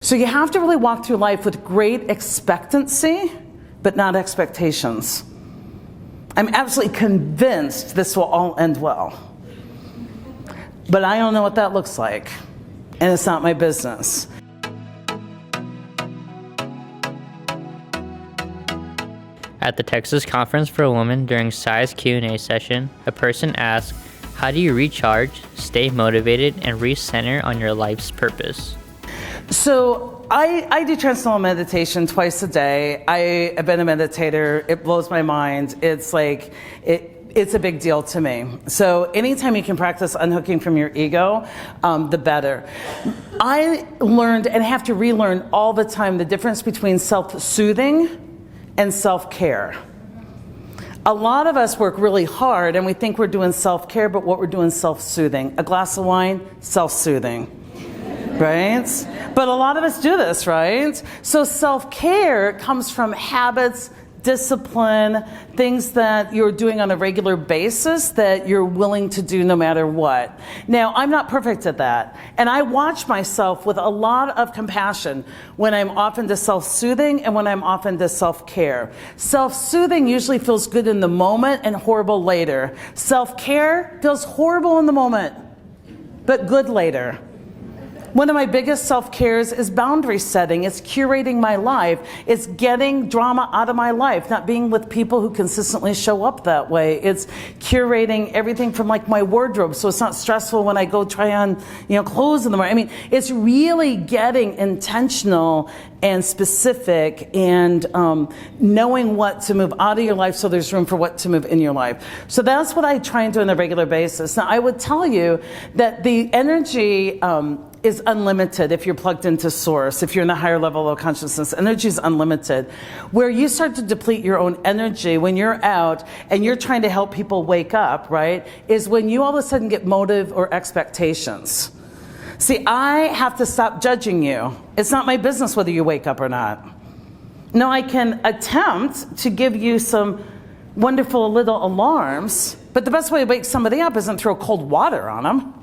So you have to really walk through life with great expectancy, but not expectations. I'm absolutely convinced this will all end well. But I don't know what that looks like, and it's not my business. At the Texas Conference for Women during Sai's Q&A session, a person asked, how do you recharge, stay motivated, and recenter on your life's purpose? So I do transcendental meditation twice a day. I have been a meditator. It blows my mind. It's like, it's a big deal to me. So anytime you can practice unhooking from your ego, the better. I learned and have to relearn all the time the difference between self-soothing and self-care. A lot of us work really hard and we think we're doing self-care, but what we're doing is self-soothing. A glass of wine, self-soothing. Right? But a lot of us do this, right? So self-care comes from habits, discipline, things that you're doing on a regular basis that you're willing to do no matter what. Now, I'm not perfect at that. And I watch myself with a lot of compassion when I'm off into self-soothing and when I'm off into self-care. Self-soothing usually feels good in the moment and horrible later. Self-care feels horrible in the moment, but good later. One of my biggest self-cares is boundary setting. It's curating my life. It's getting drama out of my life, not being with people who consistently show up that way. It's curating everything from like my wardrobe so it's not stressful when I go try on, clothes in the morning. I mean, it's really getting intentional and specific and knowing what to move out of your life so there's room for what to move in your life. So that's what I try and do on a regular basis. Now, I would tell you that the energy is unlimited if you're plugged into source. If you're in a higher level of consciousness, energy is unlimited. Where you start to deplete your own energy when you're out and you're trying to help people wake up, right, is when you all of a sudden get motive or expectations. See, I have to stop judging you. It's not my business whether you wake up or not. No, I can attempt to give you some wonderful little alarms, but the best way to wake somebody up isn't throw cold water on them.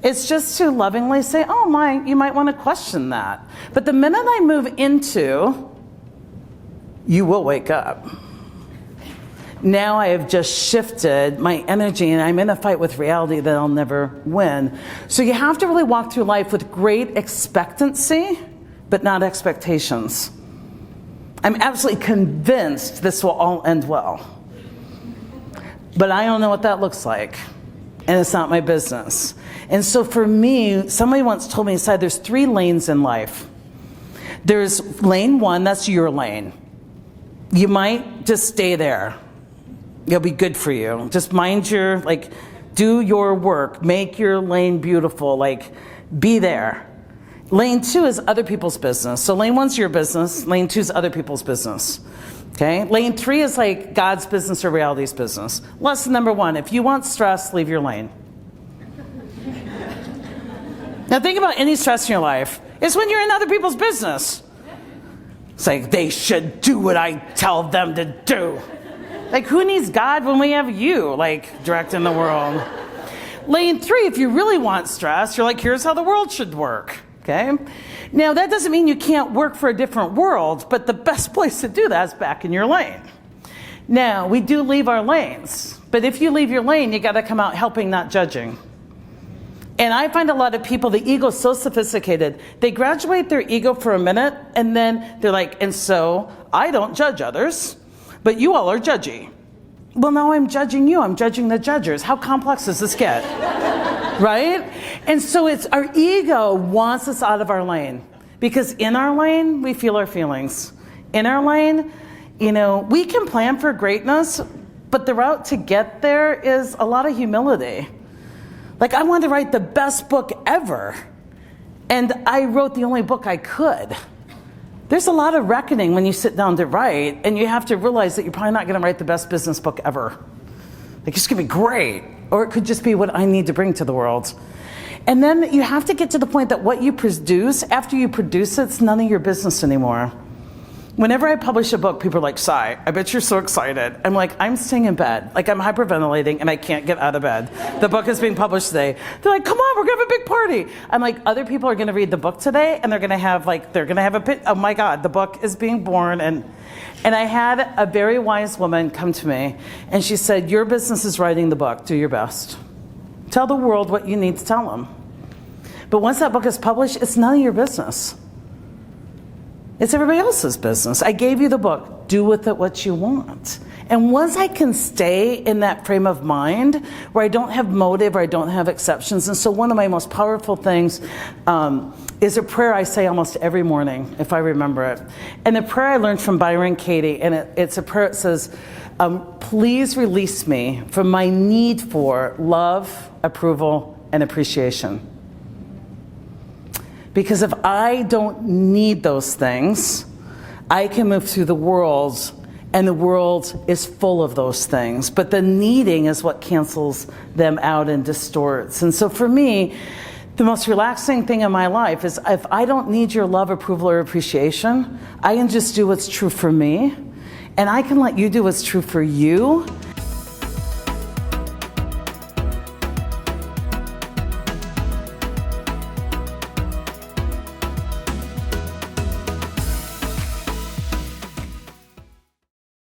It's just to lovingly say, oh my, you might want to question that. But the minute I move into, you will wake up. Now I have just shifted my energy and I'm in a fight with reality that I'll never win. So you have to really walk through life with great expectancy, but not expectations. I'm absolutely convinced this will all end well. But I don't know what that looks like. And it's not my business. And so for me, somebody once told me, Sai, there's 3 lanes in life. There's lane 1, that's your lane. You might just stay there. It'll be good for you. Just mind your, do your work. Make your lane beautiful. Be there. Lane 2 is other people's business. So lane 1's your business. Lane 2 is other people's business. Okay? Lane 3 is like God's business or reality's business. Lesson number 1, if you want stress, leave your lane. Now think about any stress in your life. It's when you're in other people's business. It's like, they should do what I tell them to do. Who needs God when we have you, directing the world? Lane 3, if you really want stress, you're like, here's how the world should work. Okay? Now, that doesn't mean you can't work for a different world, but the best place to do that is back in your lane. Now, we do leave our lanes, but if you leave your lane, you got to come out helping, not judging. And I find a lot of people, the ego's so sophisticated, they graduate their ego for a minute, and then they're like, and so I don't judge others, but you all are judgy. Well, now I'm judging you. I'm judging the judgers. How complex does this get? Right? And so it's our ego wants us out of our lane. Because in our lane, we feel our feelings. In our lane, we can plan for greatness, but the route to get there is a lot of humility. I wanted to write the best book ever. And I wrote the only book I could. There's a lot of reckoning when you sit down to write, and you have to realize that you're probably not going to write the best business book ever. It's going to be great, or it could just be what I need to bring to the world. And then you have to get to the point that what you produce, after you produce it, it's none of your business anymore. Whenever I publish a book, people are like, Sai, I bet you're so excited. I'm like, I'm staying in bed. Like, I'm hyperventilating and I can't get out of bed. The book is being published today. They're like, come on, we're gonna have a big party. I'm like, other people are gonna read the book today and they're gonna have oh my God, the book is being born. And I had a very wise woman come to me and she said, your business is writing the book, do your best. Tell the world what you need to tell them. But once that book is published, it's none of your business. It's everybody else's business. I gave you the book. Do with it what you want. And once I can stay in that frame of mind where I don't have motive or I don't have exceptions, and so one of my most powerful things is a prayer I say almost every morning, if I remember it. And the prayer I learned from Byron Katie, and it's a prayer that says, please release me from my need for love, approval, and appreciation. Because if I don't need those things, I can move through the world and the world is full of those things. But the needing is what cancels them out and distorts. And so for me, the most relaxing thing in my life is if I don't need your love, approval, or appreciation, I can just do what's true for me. And I can let you do what's true for you.